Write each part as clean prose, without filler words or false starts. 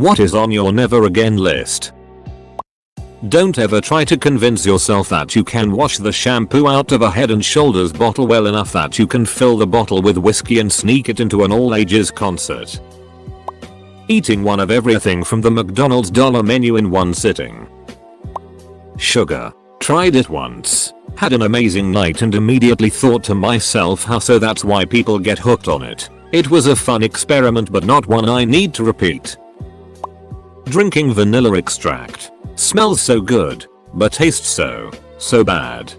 What is on your never again list? Don't ever try to convince yourself that you can wash the shampoo out of a Head and Shoulders bottle well enough that you can fill the bottle with whiskey and sneak it into an all-ages concert. Eating one of everything from the McDonald's dollar menu in one sitting. Sugar. Tried it once. Had an amazing night and immediately thought to myself, how so that's why people get hooked on it. It was a fun experiment but not one I need to repeat. Drinking vanilla extract. Smells so good, but tastes so bad.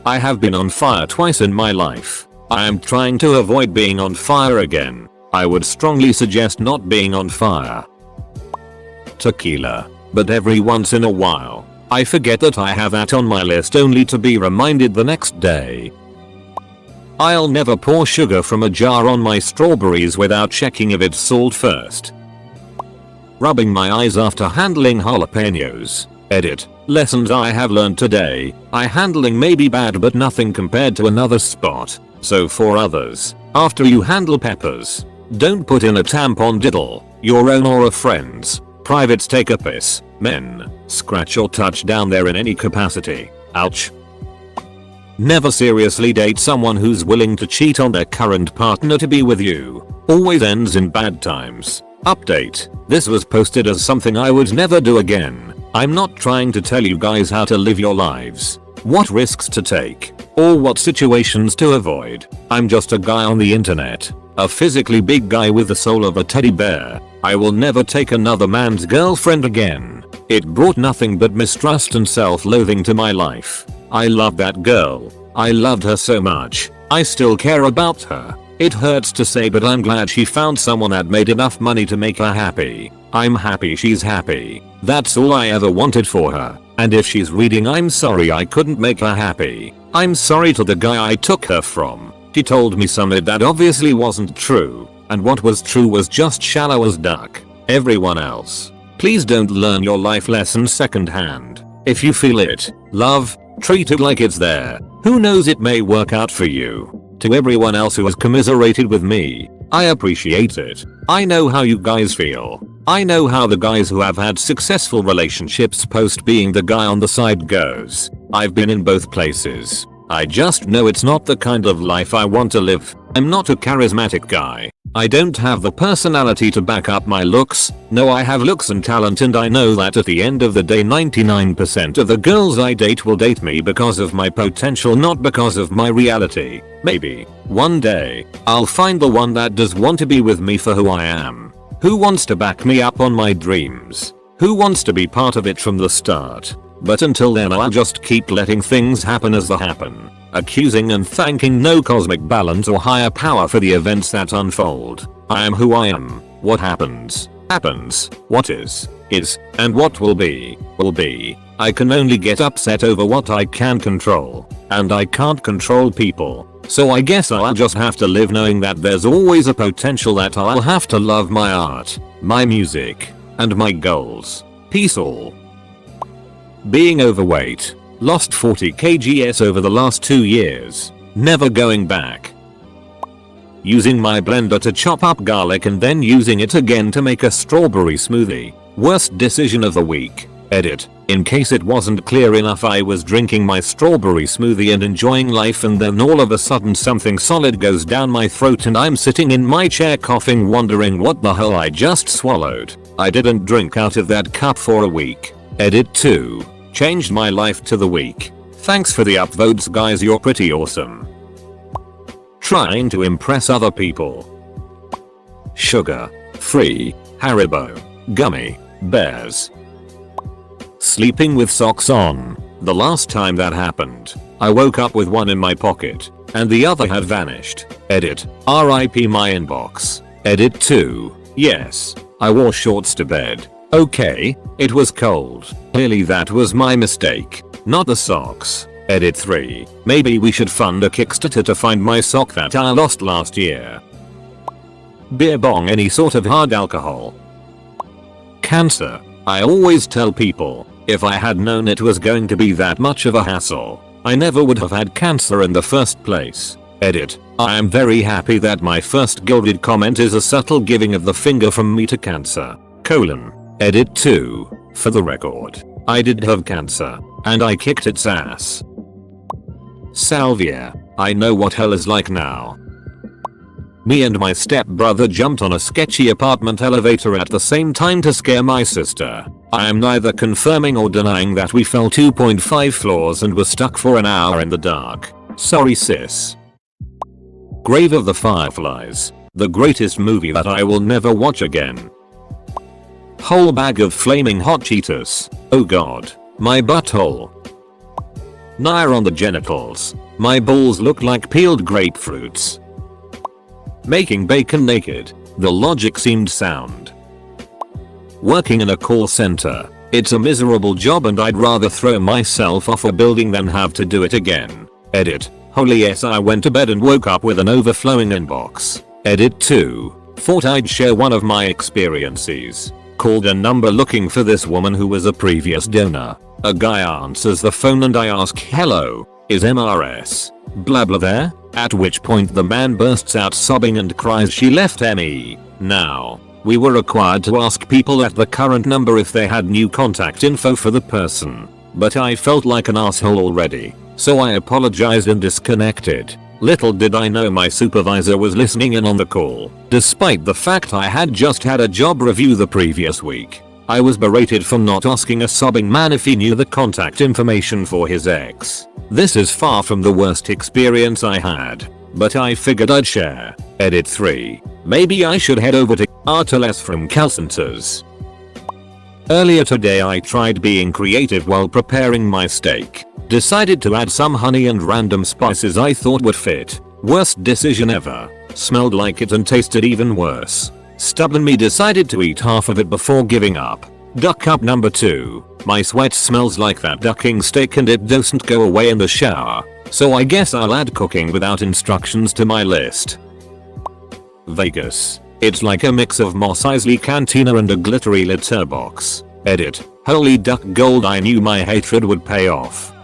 I have been on fire twice in my life. I am trying to avoid being on fire again. I would strongly suggest not being on fire. Tequila. But every once in a while, I forget that I have that on my list only to be reminded the next day. I'll never pour sugar from a jar on my strawberries without checking if it's salt first. Rubbing my eyes after handling jalapenos. Edit. Lessons I have learned today. Eye handling may be bad but nothing compared to another spot. So for others, after you handle peppers, don't put in a tampon diddle, your own or a friend's. Privates take a piss. Men, scratch or touch down there in any capacity. Ouch. Never seriously date someone who's willing to cheat on their current partner to be with you. Always ends in bad times. Update. This was posted as something I would never do again. I'm not trying to tell you guys how to live your lives, what risks to take, or what situations to avoid. I'm just a guy on the internet. A physically big guy with the soul of a teddy bear. I will never take another man's girlfriend again. It brought nothing but mistrust and self-loathing to my life. I love that girl. I loved her so much. I still care about her. It hurts to say but I'm glad she found someone that made enough money to make her happy. I'm happy she's happy. That's all I ever wanted for her. And if she's reading, I'm sorry I couldn't make her happy. I'm sorry to the guy I took her from. She told me something that obviously wasn't true. And what was true was just shallow as duck. Everyone else. Please don't learn your life lessons secondhand. If you feel it, love, treat it like it's there. Who knows, it may work out for you. To everyone else who has commiserated with me, I appreciate it. I know how you guys feel. I know how the guys who have had successful relationships post being the guy on the side goes. I've been in both places. I just know it's not the kind of life I want to live. I'm not a charismatic guy. I don't have the personality to back up my looks. No, I have looks and talent, and I know that at the end of the day 99% of the girls I date will date me because of my potential, not because of my reality. Maybe one day I'll find the one that does want to be with me for who I am. Who wants to back me up on my dreams? Who wants to be part of it from the start? But until then I'll just keep letting things happen as they happen. Accusing and thanking no cosmic balance or higher power for the events that unfold. I am who I am. What happens, happens. What is, and what will be, will be. I can only get upset over what I can control. And I can't control people. So I guess I'll just have to live knowing that there's always a potential that I'll have to love my art, my music, and my goals. Peace all. Being overweight. Lost 40 kgs over the last 2 years. Never going back. Using my blender to chop up garlic and then using it again to make a strawberry smoothie. Worst decision of the week. Edit. In case it wasn't clear enough, I was drinking my strawberry smoothie and enjoying life, and then all of a sudden something solid goes down my throat and I'm sitting in my chair coughing, wondering what the hell I just swallowed. I didn't drink out of that cup for a week. Edit 2. Changed my life to the week. Thanks for the upvotes guys, you're pretty awesome. Trying to impress other people. Sugar free Haribo gummy bears. Sleeping with socks on. The last time that happened, I woke up with one in my pocket and the other had vanished. Edit. RIP my inbox. Edit 2. Yes, I wore shorts to bed. Okay, it was cold. Clearly that was my mistake, not the socks. Edit 3. Maybe we should fund a Kickstarter to find my sock that I lost last year. Beer bong, any sort of hard alcohol. Cancer. I always tell people, if I had known it was going to be that much of a hassle, I never would have had cancer in the first place. Edit. I am very happy that my first gilded comment is a subtle giving of the finger from me to cancer. Edit 2. For the record, I did have cancer, and I kicked its ass. Salvia, I know what hell is like now. Me and my stepbrother jumped on a sketchy apartment elevator at the same time to scare my sister. I am neither confirming or denying that we fell 2.5 floors and were stuck for an hour in the dark. Sorry sis. Grave of the Fireflies, the greatest movie that I will never watch again. Whole bag of flaming hot Cheetos, oh god, my butthole. Nair on the genitals, my balls look like peeled grapefruits. Making bacon naked, the logic seemed sound. Working in a call center, it's a miserable job and I'd rather throw myself off a building than have to do it again. Edit, holy yes, I went to bed and woke up with an overflowing inbox. Edit 2, thought I'd share one of my experiences. Called a number looking for this woman who was a previous donor. A guy answers the phone and I ask, hello, is MRS blah blah there? At which point the man bursts out sobbing and cries she left ME. Now, we were required to ask people at the current number if they had new contact info for the person. But I felt like an asshole already, so I apologized and disconnected. Little did I know my supervisor was listening in on the call, despite the fact I had just had a job review the previous week. I was berated for not asking a sobbing man if he knew the contact information for his ex. This is far from the worst experience I had, but I figured I'd share. Edit 3. Maybe I should head over to Arteles from call centers. Earlier today I tried being creative while preparing my steak. Decided to add some honey and random spices I thought would fit. Worst decision ever. Smelled like it and tasted even worse. Stubborn me decided to eat half of it before giving up. Duck up number 2. My sweat smells like that ducking steak and it doesn't go away in the shower. So I guess I'll add cooking without instructions to my list. Vegas. It's like a mix of Mos Eisley Cantina and a glittery litter box. Edit. Holy duck gold, I knew my hatred would pay off.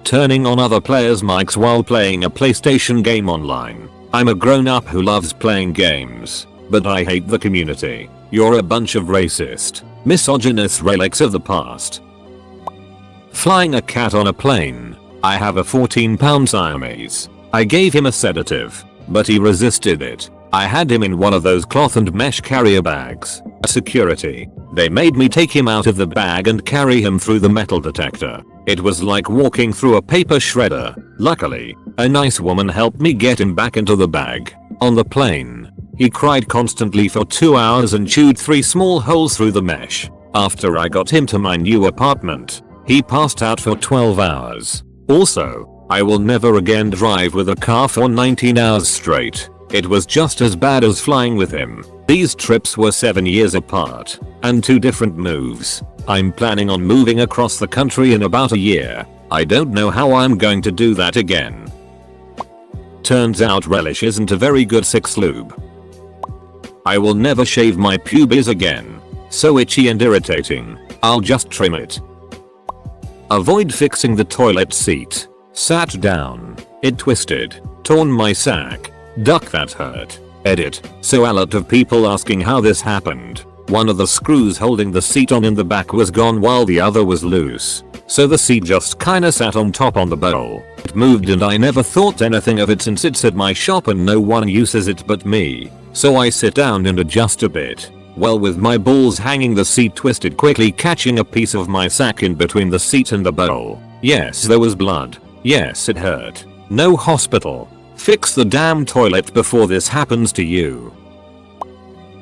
Turning on other players' mics while playing a PlayStation game online. I'm a grown up who loves playing games, but I hate the community. You're a bunch of racist, misogynist relics of the past. Flying a cat on a plane. I have a 14-pound Siamese. I gave him a sedative, but he resisted it. I had him in one of those cloth and mesh carrier bags. Security. They made me take him out of the bag and carry him through the metal detector. It was like walking through a paper shredder. Luckily, a nice woman helped me get him back into the bag. On the plane, he cried constantly for 2 hours and chewed 3 small holes through the mesh. After I got him to my new apartment, he passed out for 12 hours. Also, I will never again drive with a car for 19 hours straight. It was just as bad as flying with him. These trips were 7 years apart, and 2 different moves. I'm planning on moving across the country in about a year. I don't know how I'm going to do that again. Turns out relish isn't a very good sex lube. I will never shave my pubes again. So itchy and irritating. I'll just trim it. Avoid fixing the toilet seat. Sat down. It twisted. Torn my sack. Duck, that hurt. Edit. So a lot of people asking how this happened. One of the screws holding the seat on in the back was gone while the other was loose. So the seat just kinda sat on top on the bowl. It moved and I never thought anything of it since it's at my shop and no one uses it but me. So I sit down and adjust a bit. Well, with my balls hanging, the seat twisted, quickly catching a piece of my sack in between the seat and the bowl. Yes, there was blood. Yes, it hurt. No hospital. Fix the damn toilet before this happens to you.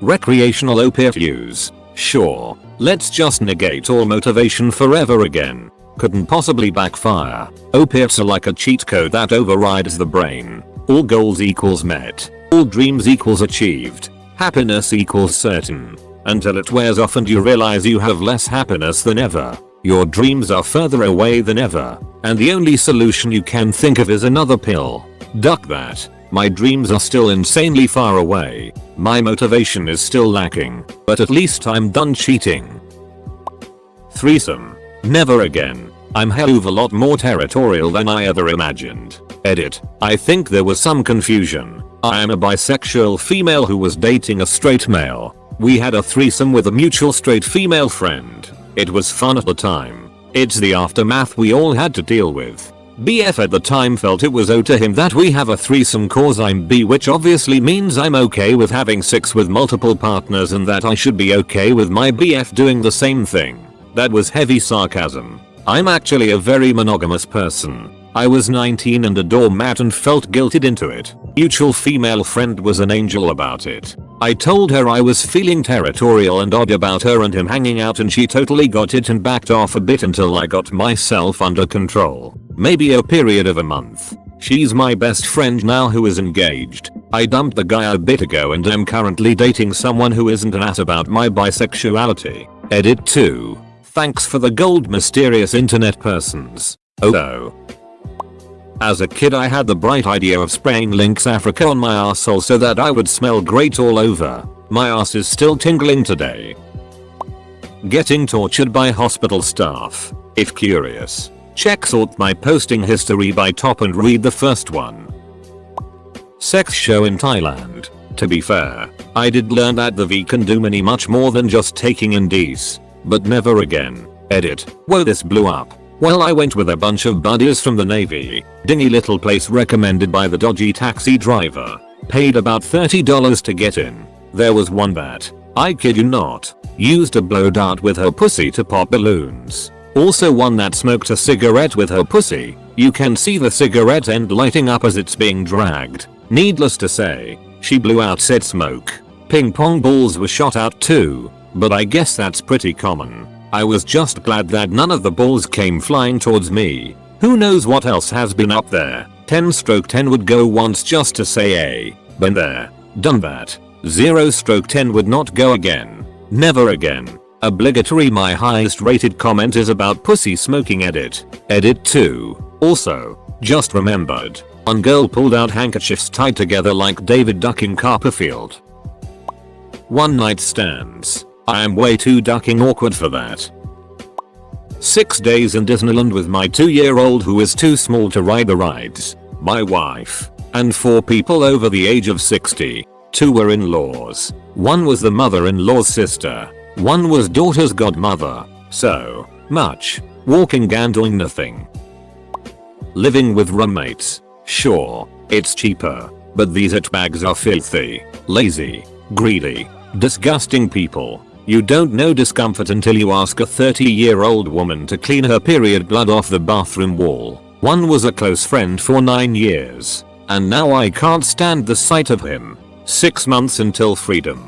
Recreational opiate use. Sure. Let's just negate all motivation forever again. Couldn't possibly backfire. Opiates are like a cheat code that overrides the brain. All goals equals met. All dreams equals achieved. Happiness equals certain. Until it wears off and you realize you have less happiness than ever. Your dreams are further away than ever. And the only solution you can think of is another pill. Duck that. My dreams are still insanely far away. My motivation is still lacking. But at least I'm done cheating. Threesome. Never again. I'm hell of a lot more territorial than I ever imagined. Edit. I think there was some confusion. I am a bisexual female who was dating a straight male. We had a threesome with a mutual straight female friend. It was fun at the time. It's the aftermath we all had to deal with. BF at the time felt it was owed to him that we have a threesome cause I'm bi, which obviously means I'm okay with having sex with multiple partners and that I should be okay with my BF doing the same thing. That was heavy sarcasm. I'm actually a very monogamous person. I was 19 and a doormat and felt guilted into it. Mutual female friend was an angel about it. I told her I was feeling territorial and odd about her and him hanging out, and she totally got it and backed off a bit until I got myself under control. Maybe a period of a month. She's my best friend now who is engaged. I dumped the guy a bit ago and am currently dating someone who isn't an ass about my bisexuality. Edit 2. Thanks for the gold, mysterious internet persons. Oh. As a kid I had the bright idea of spraying Lynx Africa on my arsehole so that I would smell great all over. My ass is still tingling today. Getting tortured by hospital staff. If curious, check sort my posting history by top and read the first one. Sex show in Thailand. To be fair, I did learn that the V can do much more than just taking indies. But never again. Edit. Whoa, this blew up. Well, I went with a bunch of buddies from the Navy. Dingy little place recommended by the dodgy taxi driver. Paid about $30 to get in. There was one that, I kid you not, used a blow dart with her pussy to pop balloons. Also one that smoked a cigarette with her pussy. You can see the cigarette end lighting up as it's being dragged. Needless to say, she blew out said smoke. Ping pong balls were shot out too, but I guess that's pretty common. I was just glad that none of the balls came flying towards me. Who knows what else has been up there. 10/10 would go once just to say a. Been there. Done that. 0/10 would not go again. Never again. Obligatory. My highest rated comment is about pussy smoking. Edit. Edit 2. Also, just remembered. One girl pulled out handkerchiefs tied together like David Duck in Copperfield. One night stands. I am way too ducking awkward for that. 6 days in Disneyland with my 2-year-old who is too small to ride the rides, my wife, and 4 people over the age of 60. 2 were in-laws. 1 was the mother-in-law's sister. 1 was daughter's godmother. So much walking and doing nothing. Living with roommates. Sure, it's cheaper, but these bags are filthy, lazy, greedy, disgusting people. You don't know discomfort until you ask a 30-year-old woman to clean her period blood off the bathroom wall. 1 was a close friend for 9 years, and now I can't stand the sight of him. 6 months until freedom.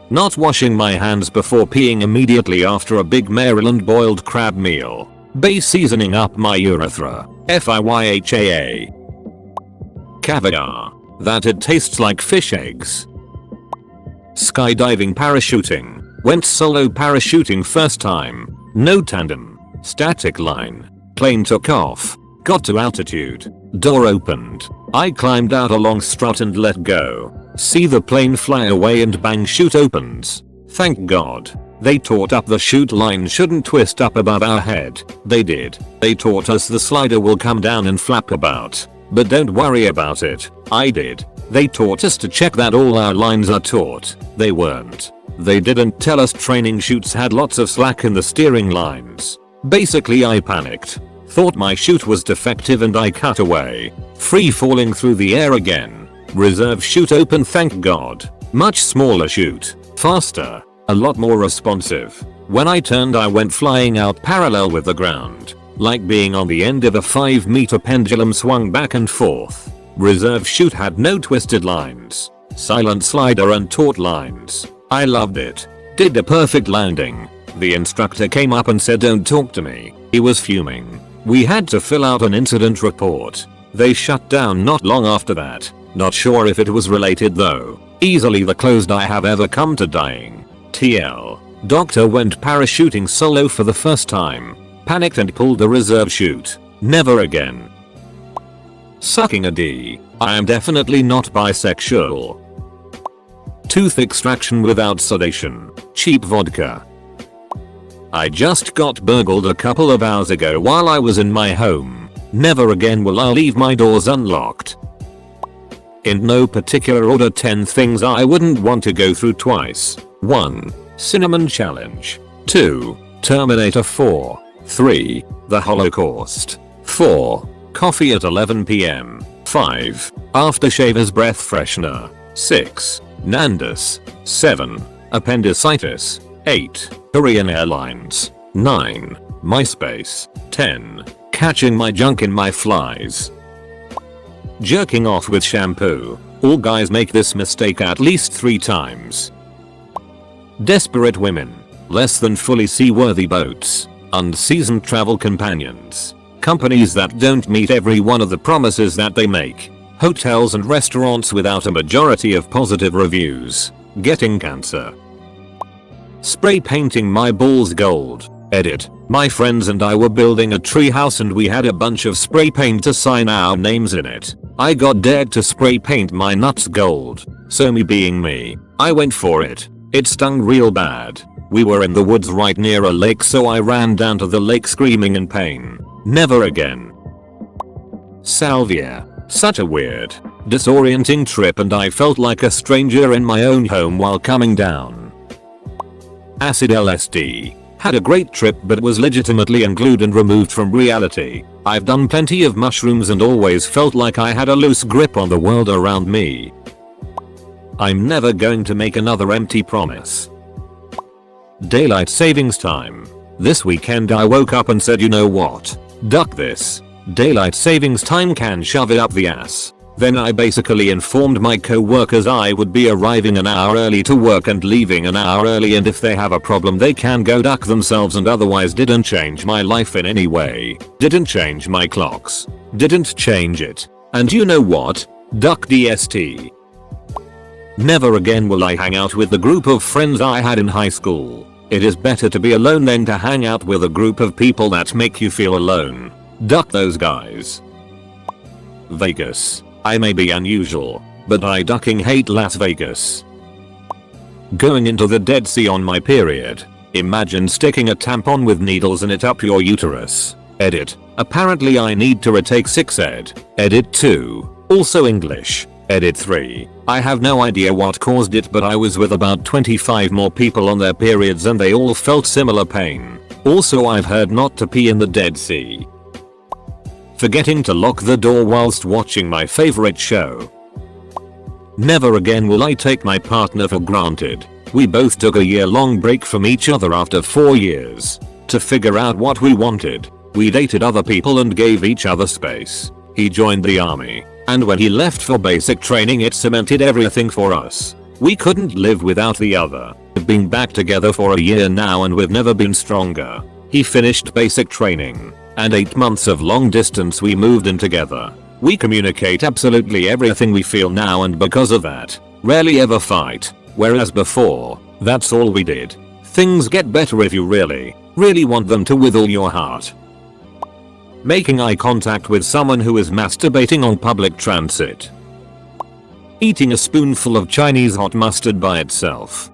Not washing my hands before peeing immediately after a big Maryland boiled crab meal. Bay seasoning up my urethra. FIYHAA. Caviar. That it tastes like fish eggs. Skydiving, parachuting. Went solo parachuting first time. No tandem. Static line. Plane took off. Got to altitude. Door opened. I climbed out a long strut and let go. See the plane fly away and bang, chute opens. Thank God. They taught up the chute line shouldn't twist up above our head. They did. They taught us the slider will come down and flap about. But don't worry about it. I did. They taught us to check that all our lines are taut. They weren't. They didn't tell us training chutes had lots of slack in the steering lines. Basically I panicked. Thought my chute was defective and I cut away. Free falling through the air again. Reserve chute open, thank God. Much smaller chute. Faster. A lot more responsive. When I turned I went flying out parallel with the ground. Like being on the end of a 5-meter pendulum swung back and forth. Reserve chute had no twisted lines. Silent slider and taut lines. I loved it. Did a perfect landing. The instructor came up and said don't talk to me. He was fuming. We had to fill out an incident report. They shut down not long after that. Not sure if it was related though. Easily the closest I have ever come to dying. TL. Doctor went parachuting solo for the first time. Panicked and pulled the reserve chute. Never again. Sucking a D. I am definitely not bisexual. Tooth extraction without sedation. Cheap vodka. I just got burgled a couple of hours ago while I was in my home. Never again will I leave my doors unlocked. In no particular order, 10 things I wouldn't want to go through twice. 1. Cinnamon Challenge. 2. Terminator 4. 3. The Holocaust. 4. Coffee at 11 PM. 5. Aftershave's breath freshener. 6. Nandus. 7. Appendicitis. 8. Korean Airlines. 9. MySpace. 10. Catching my junk in my flies. Jerking off with shampoo. All guys make this mistake at least 3 times. Desperate women. Less than fully seaworthy boats. Unseasoned travel companions. Companies that don't meet every one of the promises that they make. Hotels and restaurants without a majority of positive reviews. Getting cancer. Spray painting my balls gold. Edit. My friends and I were building a treehouse and we had a bunch of spray paint to sign our names in it. I got dared to spray paint my nuts gold. So me being me, I went for it. It stung real bad. We were in the woods right near a lake, so I ran down to the lake screaming in pain. Never again. Salvia. Such a weird, disorienting trip and I felt like a stranger in my own home while coming down. Acid LSD. Had a great trip but was legitimately unglued and removed from reality. I've done plenty of mushrooms and always felt like I had a loose grip on the world around me. I'm never going to make another empty promise. Daylight savings time. This weekend I woke up and said, you know what? Duck this. Daylight savings time can shove it up the ass. Then I basically informed my co-workers I would be arriving an hour early to work and leaving an hour early, and if they have a problem they can go duck themselves, and otherwise didn't change my life in any way. Didn't change my clocks. Didn't change it. And you know what? Duck DST. Never again will I hang out with the group of friends I had in high school. It is better to be alone than to hang out with a group of people that make you feel alone. Duck those guys. Vegas. I may be unusual, but I ducking hate Las Vegas. Going into the Dead Sea on my period. Imagine sticking a tampon with needles in it up your uterus. Edit. Apparently I need to retake 6 ed. Edit 2. Also English. Edit 3. I have no idea what caused it, but I was with about 25 more people on their periods and they all felt similar pain. Also I've heard not to pee in the Dead Sea. Forgetting to lock the door whilst watching my favorite show. Never again will I take my partner for granted. We both took a year-long break from each other after 4 years. To figure out what we wanted, we dated other people and gave each other space. He joined the army, and when he left for basic training it cemented everything for us. We couldn't live without the other. We've been back together for a year now and we've never been stronger. He finished basic training, and 8 months of long distance we moved in together. We communicate absolutely everything we feel now, and because of that, rarely ever fight, whereas before, that's all we did. Things get better if you really want them to with all your heart. Making eye contact with someone who is masturbating on public transit. Eating a spoonful of Chinese hot mustard by itself.